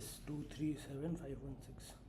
Yes, 237516.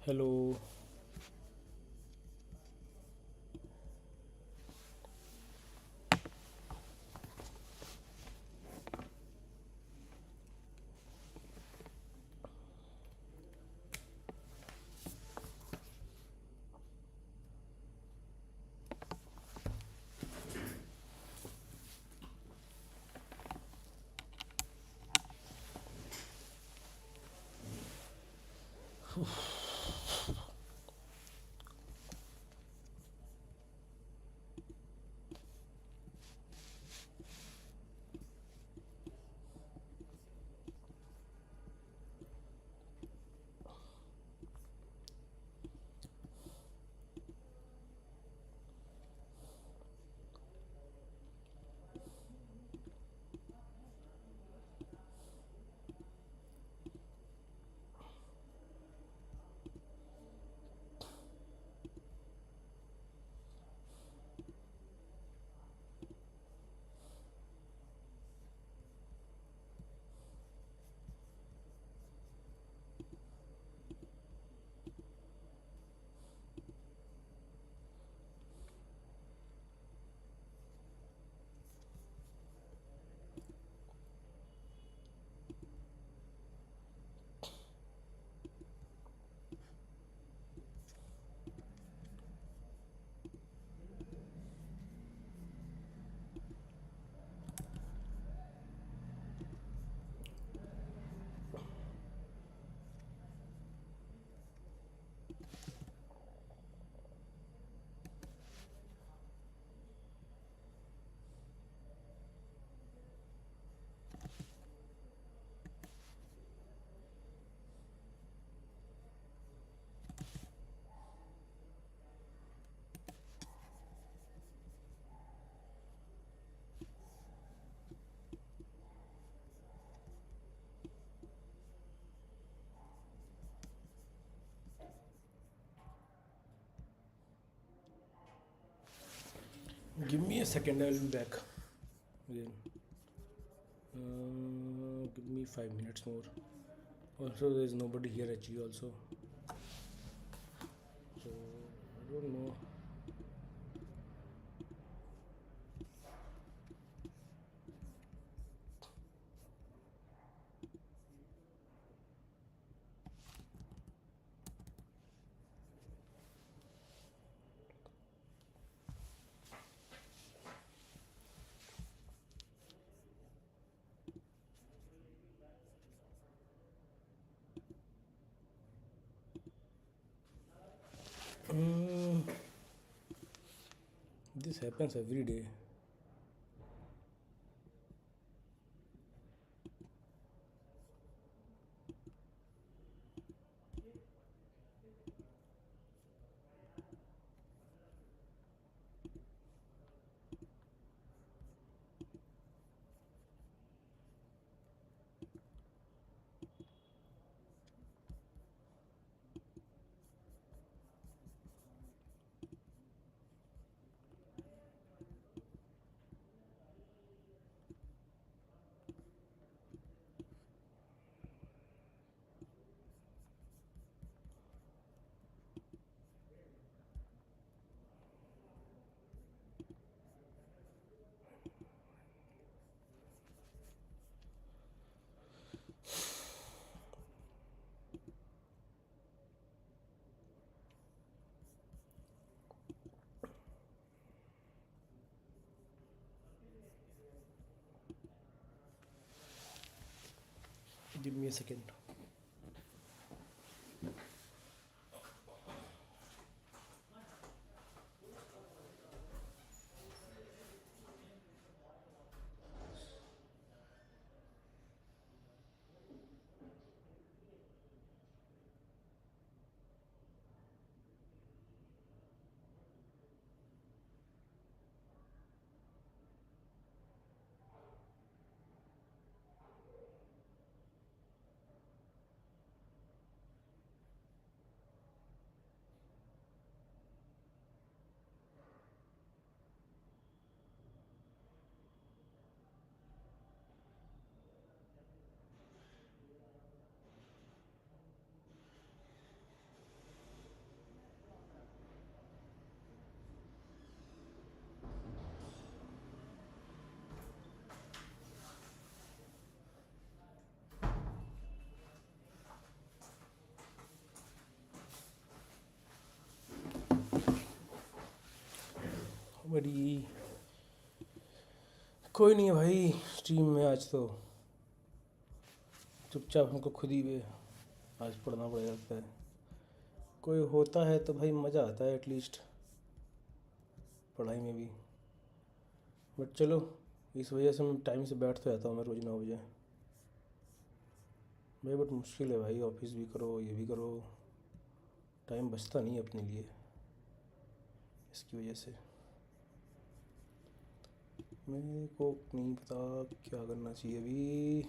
Hello. Give me a second, I'll be back again. Give me 5 minutes more. Also, there's nobody here actually, also. So, I don't know. Mm, this happens every day. Give me a second. बड़ी कोई नहीं है भाई stream में आज तो चुपचाप हमको खुद ही आज पढ़ना पड़ जाता है। कोई होता है तो भाई मज़ा आता है एटलीस्ट पढ़ाई में भी। बट चलो इस वजह से मैं टाइम से बैठ तो जाता हूँ मैं रोज़ 9 बजे भाई। बट मुश्किल है भाई, ऑफिस भी करो ये भी करो, टाइम बचता नहीं है अपने लिए इसकी वजह से। मेरे को नहीं पता क्या करना चाहिए अभी।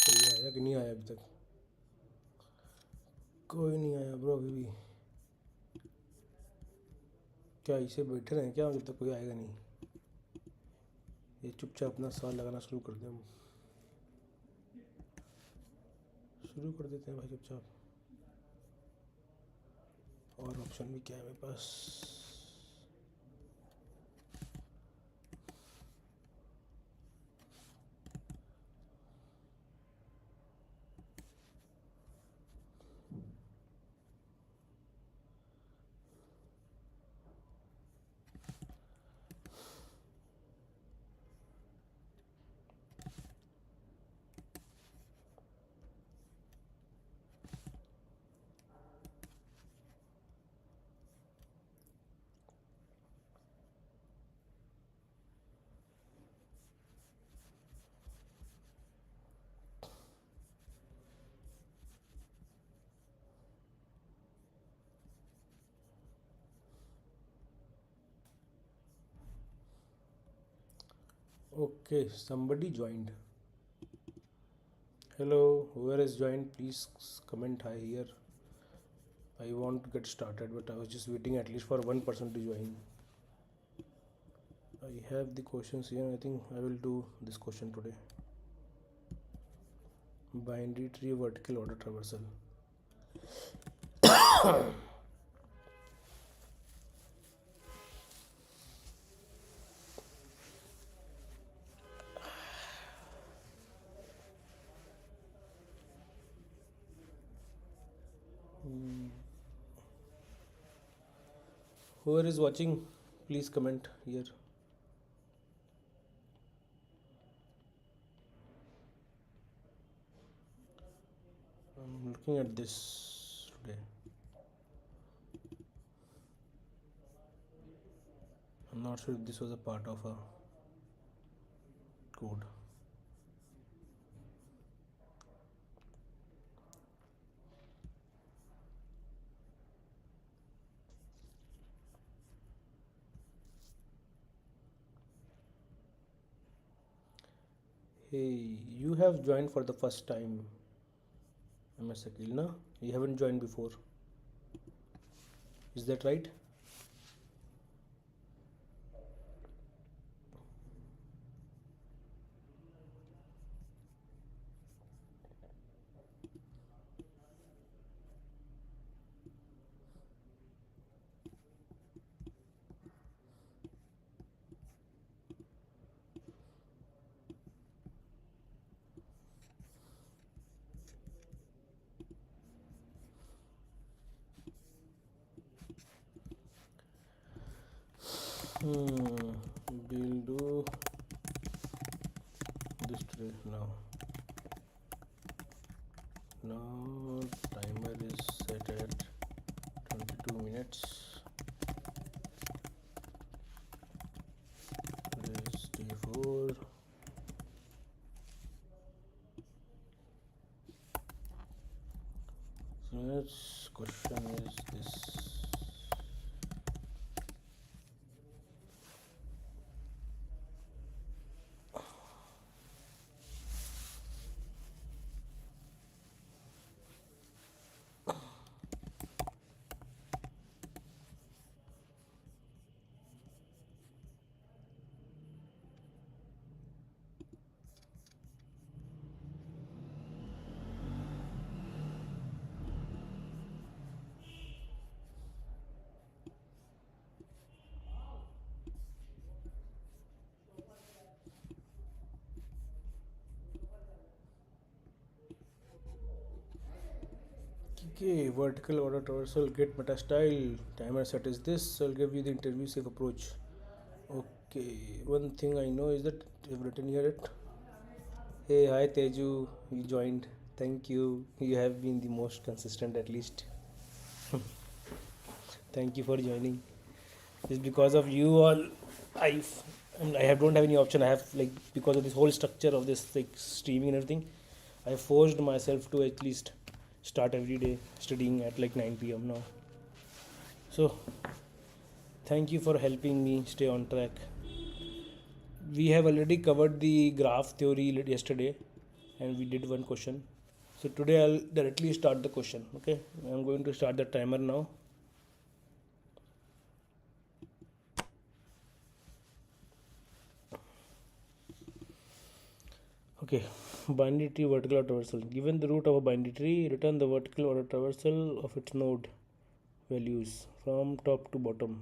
कोई आया कि नहीं आया अभी तक? कोई नहीं आया ब्रो अभी भी। क्या इसे बैठे रहें क्या जब तक कोई आएगा नहीं? ये चुपचाप अपना साल लगाना शुरू कर दें हम। शुरू कर देते हैं भाई चुपचाप। और ऑप्शन भी क्या है मेरे पास? Okay, somebody joined. Hello, whoever is joined, please comment hi here. I want to get started, but I was just waiting at least for one person to join. I have the questions here. I think I will do this question today. Binary tree vertical order traversal. Whoever is watching, please comment here. I'm looking at this today. I'm not sure if this was a part of a code. Hey, you have joined for the first time. MS Akil, na? You haven't joined before. Is that right? We'll do this today now. Now timer is set at 22 minutes. Today is day 4. So next question is this. Okay, vertical order traversal, get meta style. Timer set is this. So I'll give you the interview safe approach. Okay, one thing I know is that you've written here it. Hey, hi Teju, you joined. Thank you. You have been the most consistent at least. Thank you for joining. It's because of you all. I don't have any option. I have like because of this whole structure of this like streaming and everything. I forced myself to at least start every day studying at like 9 p.m. now. So thank you for helping me stay on track. We have already covered the graph theory yesterday and we did one question. So today I'll directly start the question. Okay, I'm going to start the timer now. Okay, binary tree vertical order traversal. Given the root of a binary tree, return the vertical order traversal of its node values from top to bottom,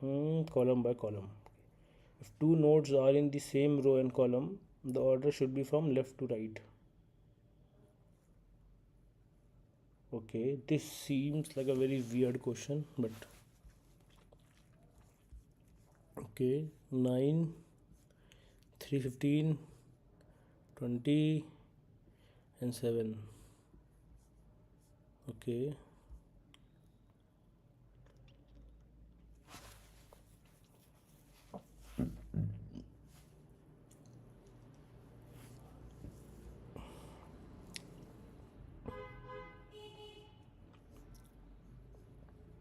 column by column. If two nodes are in the same row and column, the order should be from left to right. Okay, this seems like a very weird question, but okay, 9, 315, 20 and 7. Okay,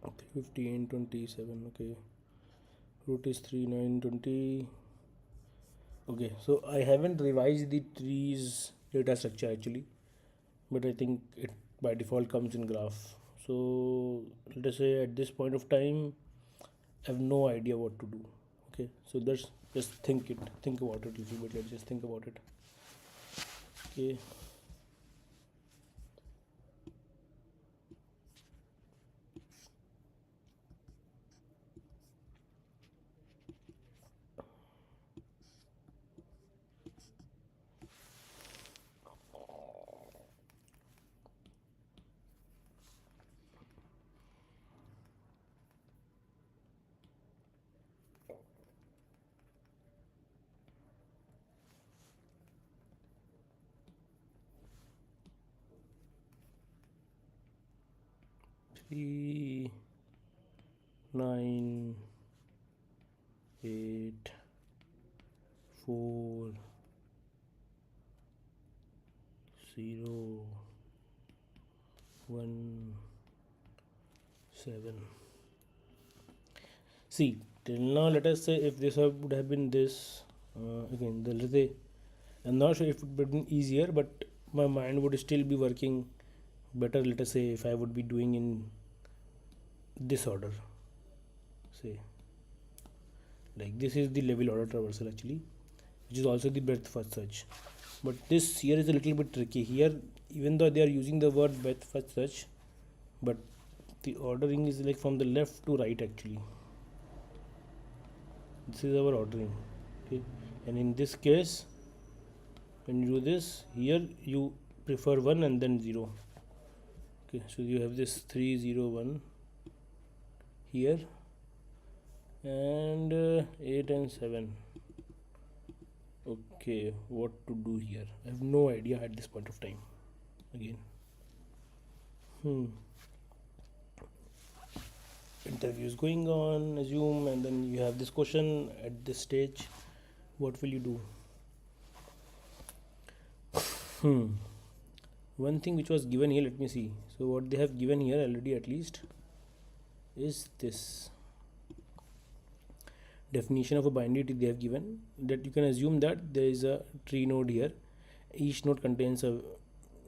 okay, 15, 27. Okay, root is 3, 9, 20. Okay, so I haven't revised the trees data structure actually, but I think it by default comes in graph. So let us say at this point of time I have no idea what to do. Okay, so let's just think about it a little bit. Let's just think about it. Okay, three, 9, 8, 4, 0, 1, 7. See, till now, let us say if this would have been this, again, let's say, I'm not sure if it would have been easier, but my mind would still be working better. Let us say if I would be doing in this order, say, like this is the level order traversal actually, which is also the breadth first search. But this here is a little bit tricky. Here, even though they are using the word breadth first search, but the ordering is like from the left to right actually. This is our ordering. Okay, and in this case, when you do this, here you prefer 1 and then 0. Okay, so you have this 3, 0, 1 here, and 8 and 7. Okay, what to do here? I have no idea at this point of time. Again, interview is going on, assume, and then you have this question at this stage. What will you do? One thing which was given here, let me see. So what they have given here already, at least, is this definition of a binary tree. They have given that you can assume that there is a tree node here. Each node contains a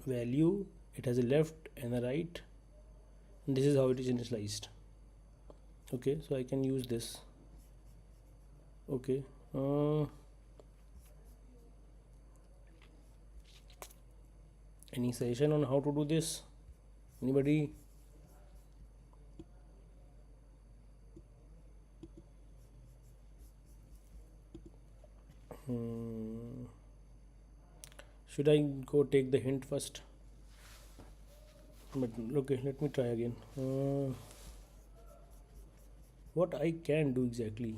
value. It has a left and a right, and this is how it is initialized. Okay, so I can use this. Okay, any suggestion on how to do this? Anybody? Should I go take the hint first? But okay, let me try again. What I can do exactly?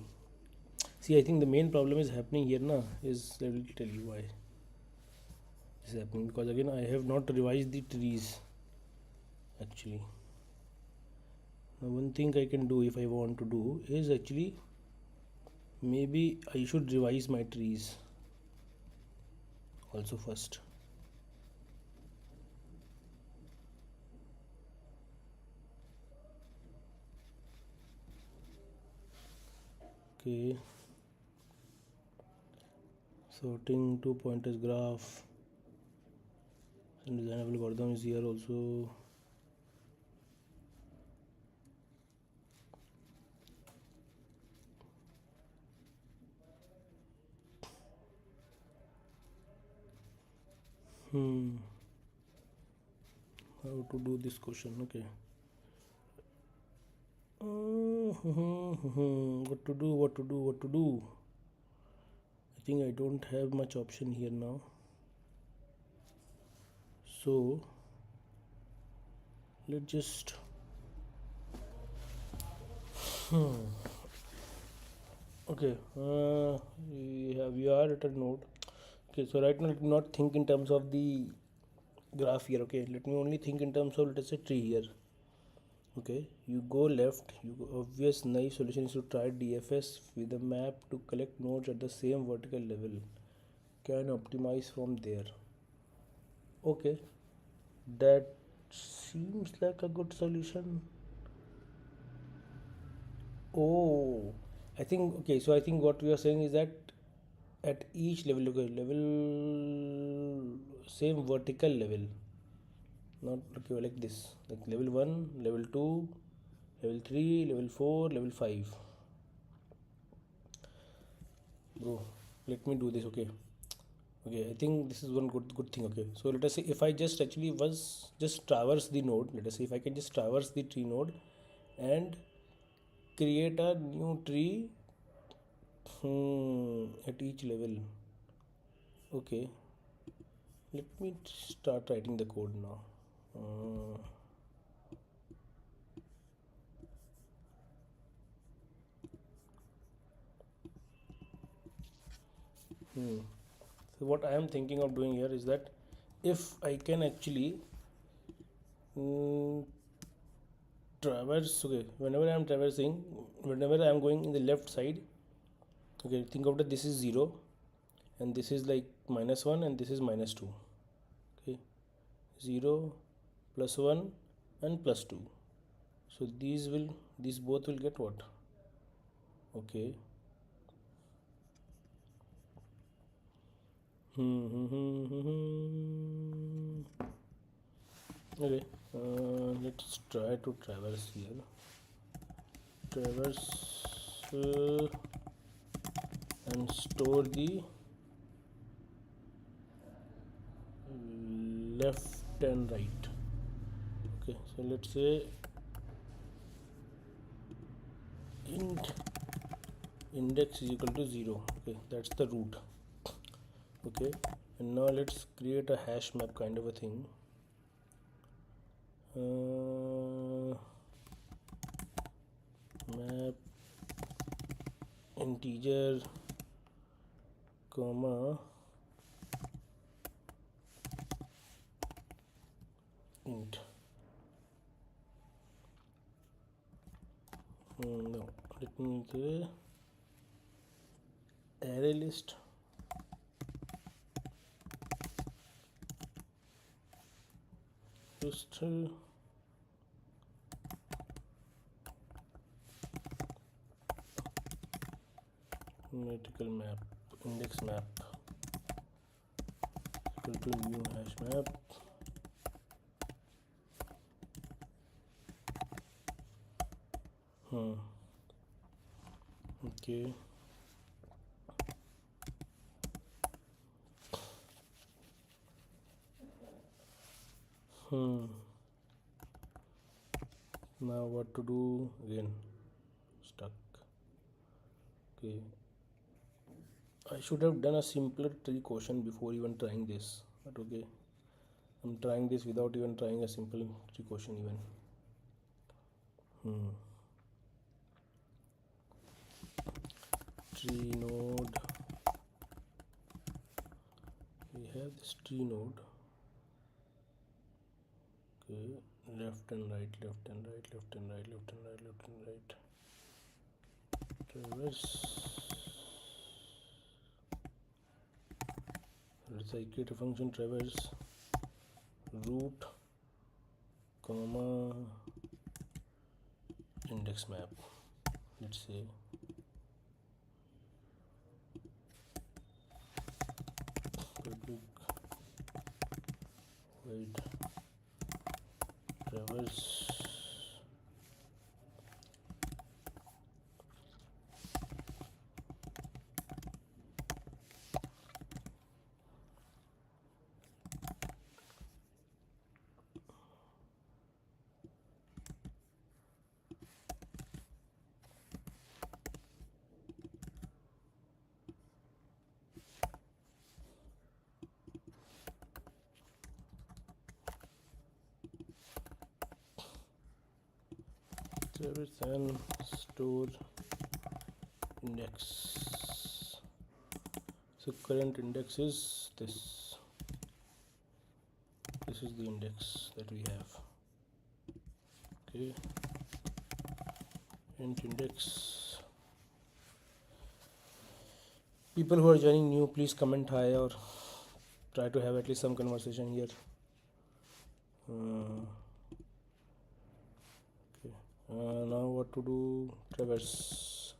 See, I think the main problem is happening here now is, I will tell you why this is happening, because again I have not revised the trees actually. Now one thing I can do if I want to do is actually maybe I should revise my trees also first. Okay, sorting two pointers graph and designable algorithm is here also. How to do this question? Okay. What to do? What to do? What to do? I think I don't have much option here now. So let's just okay. We are at a node. Okay, so right now let me not think in terms of the graph here. Okay, let me only think in terms of, let us say, tree here. Okay, you go left. Obvious nice solution is to try DFS with a map to collect nodes at the same vertical level. Can optimize from there. Okay, that seems like a good solution. Oh, I think okay. So I think what we are saying is that at each level, okay, same vertical level, not okay like this, like level 1, level 2, level 3, level 4, level 5. Bro, let me do this. Okay, okay, I think this is one good thing. Okay, so let us say if I just actually was just traverse the node, let us say if I can just traverse the tree node and create a new tree at each level. Okay, let me start writing the code now. So what I am thinking of doing here is that if I can actually traverse, okay, whenever I am traversing, whenever I am going in the left side, okay, think of that this is 0 and this is like -1 and this is -2. Okay, 0 plus 1 and plus 2. So these both will get what? Okay. Okay, let's try to traverse here. Traverse and store the left and right. Okay, so let's say int index is equal to 0. Okay, that's the root. Okay, and now let's create a hash map kind of a thing. Map integer comma int. No, let me say array list just numerical map index map equal to new hash map. Okay. Now what to do again? Stuck. Okay. I should have done a simpler tree question before even trying this, but okay. I'm trying this without even trying a simple tree question even. Tree node. We have this tree node. Okay, left and right, left and right, left and right, left and right, left and right. Traverse. Let's say create a function traverse root comma index map. Let's say public void traverse traverse and store index. So current index is this. This is the index that we have. Okay, int index. People who are joining new, please comment hi or try to have at least some conversation here. Okay. Now what to do? Traverse.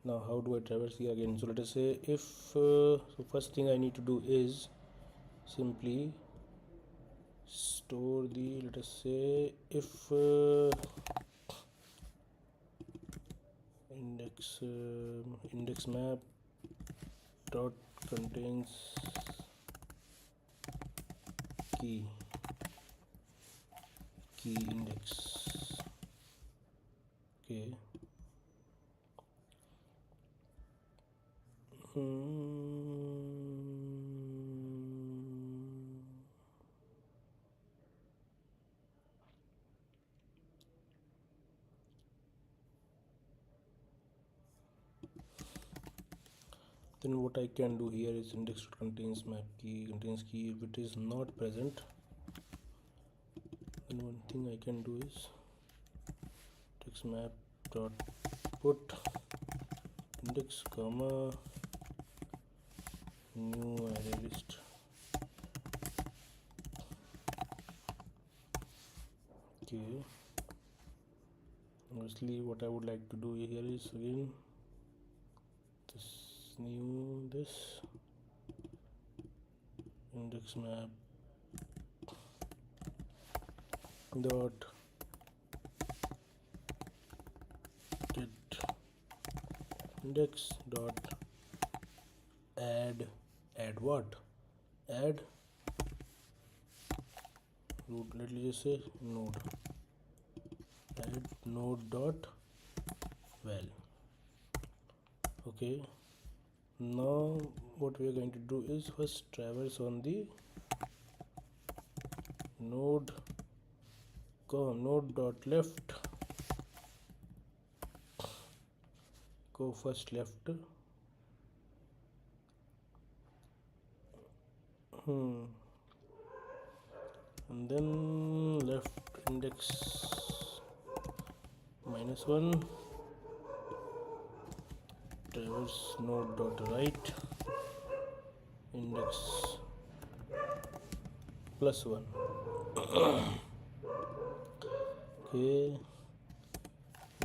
Now how do I traverse here again? So let us say if so first thing I need to do is simply store the, let us say if index map dot contains key index. Okay. Then what I can do here is index contains map key contains key. If it is not present, then one thing I can do is index map dot put index comma new array list. Okay, obviously what I would like to do here is again this index map dot get index dot add what? Add root, let me just say node, add node dot val. Okay, now what we are going to do is first traverse on the node dot left go first left. And then left index -1, traverse node dot right index +1. Okay,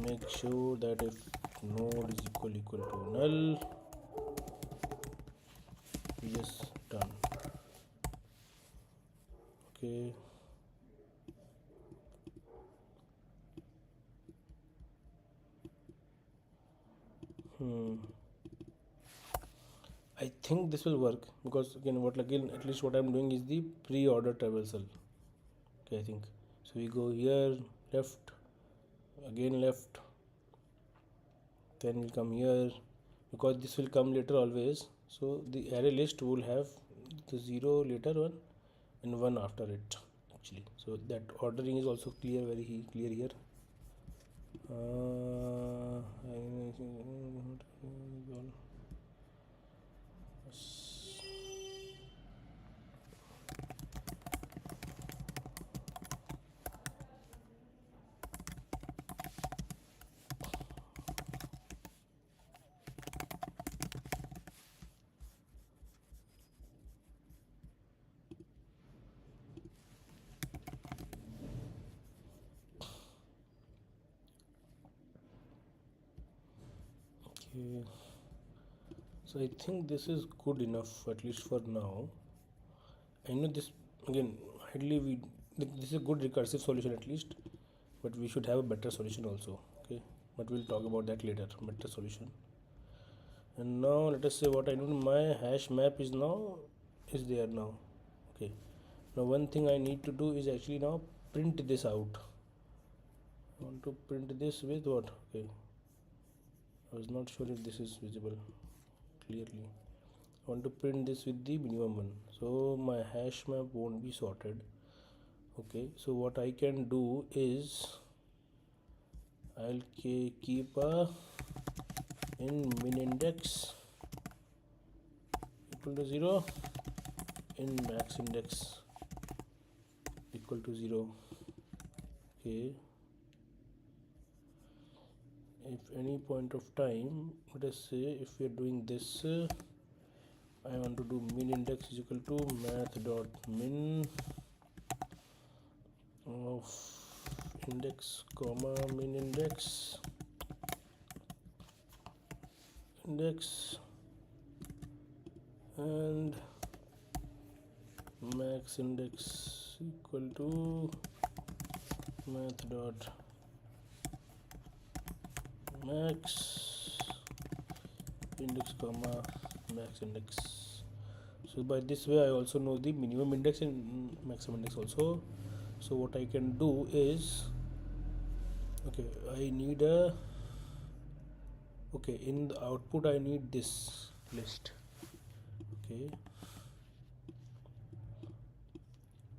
make sure that if node is equal to null, yes, done. Okay, I think this will work, because again at least what I'm doing is the pre-order traversal. Okay, I think so. We go here, left, again left, then we'll come here, because this will come later always. So the array list will have the 0 later one and 1 after it actually. So that ordering is also clear, very clear here. Okay, so I think this is good enough, at least for now. I know this, again, ideally this is a good recursive solution at least, but we should have a better solution also. Okay, but we'll talk about that later, better solution. And now let us say what I do. My hash map is there now. Okay, now one thing I need to do is actually now print this out. I want to print this with what? Okay, I was not sure if this is visible clearly. I want to print this with the minimum one, so my hash map won't be sorted. Okay, so what I can do is I'll keep a in min index equal to 0, in max index equal to 0. Okay, if any point of time, let us say if we are doing this, I want to do min index is equal to math dot min of index comma min index and max index equal to math dot max index comma max index. So by this way I also know the minimum index and maximum index also. So what I can do is, okay, I need a, okay, in the output I need this list. Okay,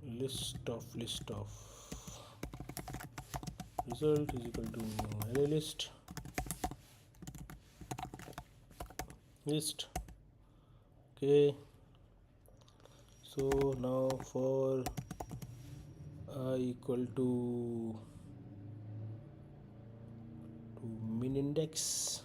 list of result is equal to array list. Okay, so now for I equal to min index,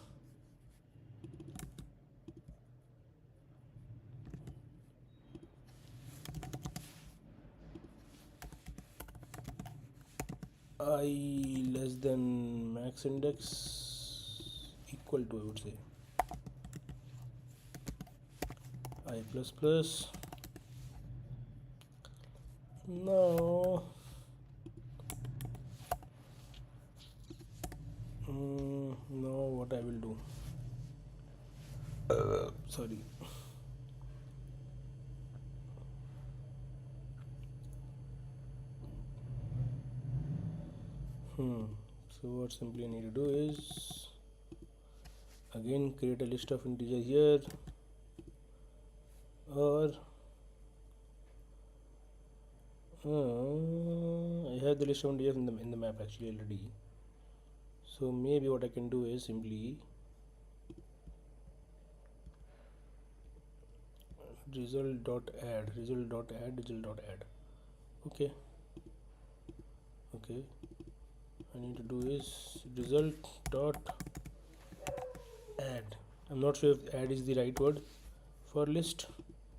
I less than max index equal to, I would say, I plus plus. Now now what I will do, sorry, so what simply I need to do is again create a list of integer here, or I have the list of integers in the map actually already. So maybe what I can do is simply result.add. Okay, I need to do is result dot add. I'm not sure if add is the right word for list,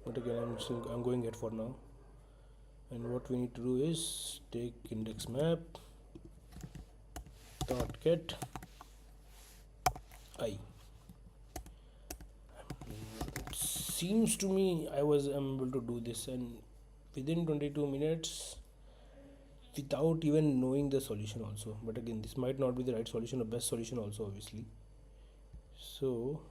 but again I'm going it for now. And what we need to do is take index map dot get I. Seems to me I was able to do this, and within 22 minutes without even knowing the solution also. But again, this might not be the right solution or best solution also, obviously. So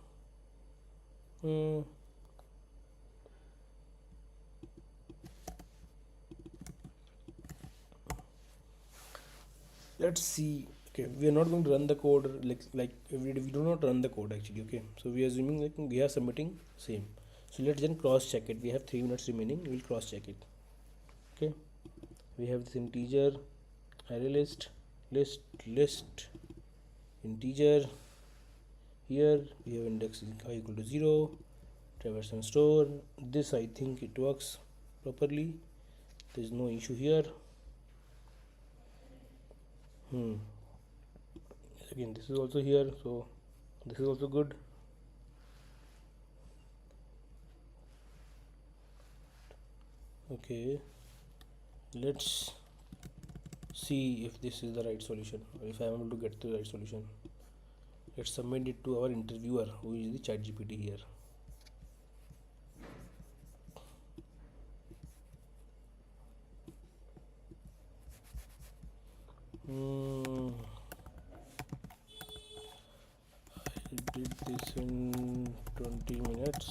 let's see. Okay, we are not going to run the code like every day. We do not run the code actually. Okay, so we are assuming like we are submitting same. So let's then cross check it. We have 3 minutes remaining. We'll cross check it. Okay, we have this integer array list integer. Here we have index I equal to 0, traverse and store. This I think it works properly. There is no issue here. Again, this is also here, so this is also good. Okay, let's see if this is the right solution, or if I am able to get to the right solution. Let's submit it to our interviewer, who is the ChatGPT here. I did this in 20 minutes.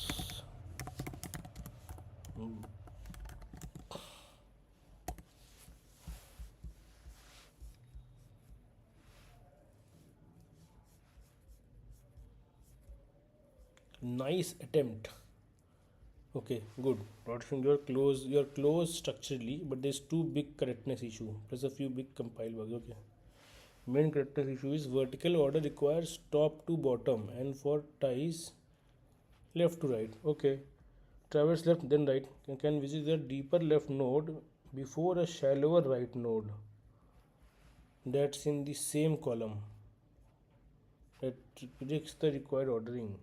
Nice attempt. Okay, good. Rodson, you're close structurally, but there's two big correctness issue plus a few big compile bugs. Okay. Main correctness issue is vertical order requires top to bottom, and for ties left to right. Okay. Traverse left then right. Can visit the deeper left node before a shallower right node. That's in the same column. That predicts the required ordering.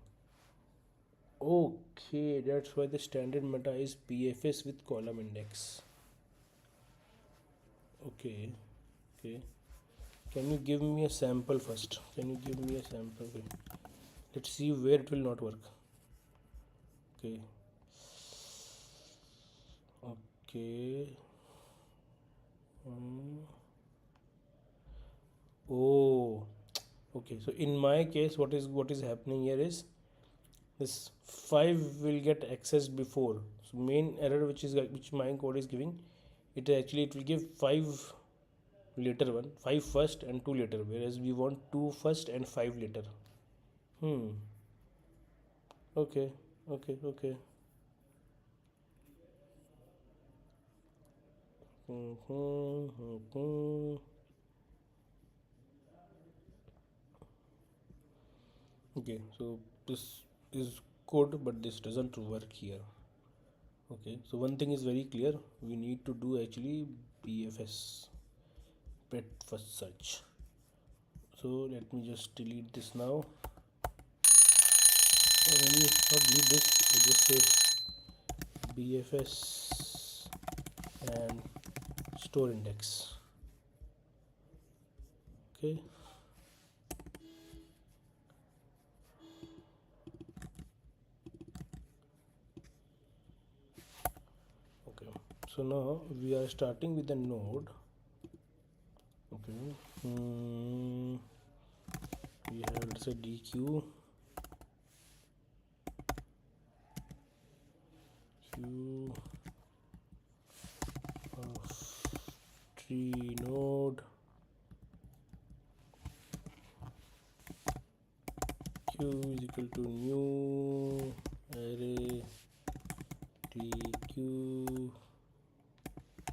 Okay, that's why the standard meta is BFS with column index. Okay. Can you give me a sample first? Okay. Let's see where it will not work. Okay. Oh. Okay. So in my case, what is happening here is this 5 will get accessed before. So main error which my code is giving, it will give 5 later one, 5 first and 2 later, whereas we want 2 first and 5 later. Okay. Okay, so this is good, but this doesn't work here. Okay, so one thing is very clear, we need to do actually BFS, breadth first search. So let me just delete this now. Or let me not delete this, I just say BFS and store index. Okay. So now we are starting with the node. Okay. We have, let's say, dq q of tree node q is equal to new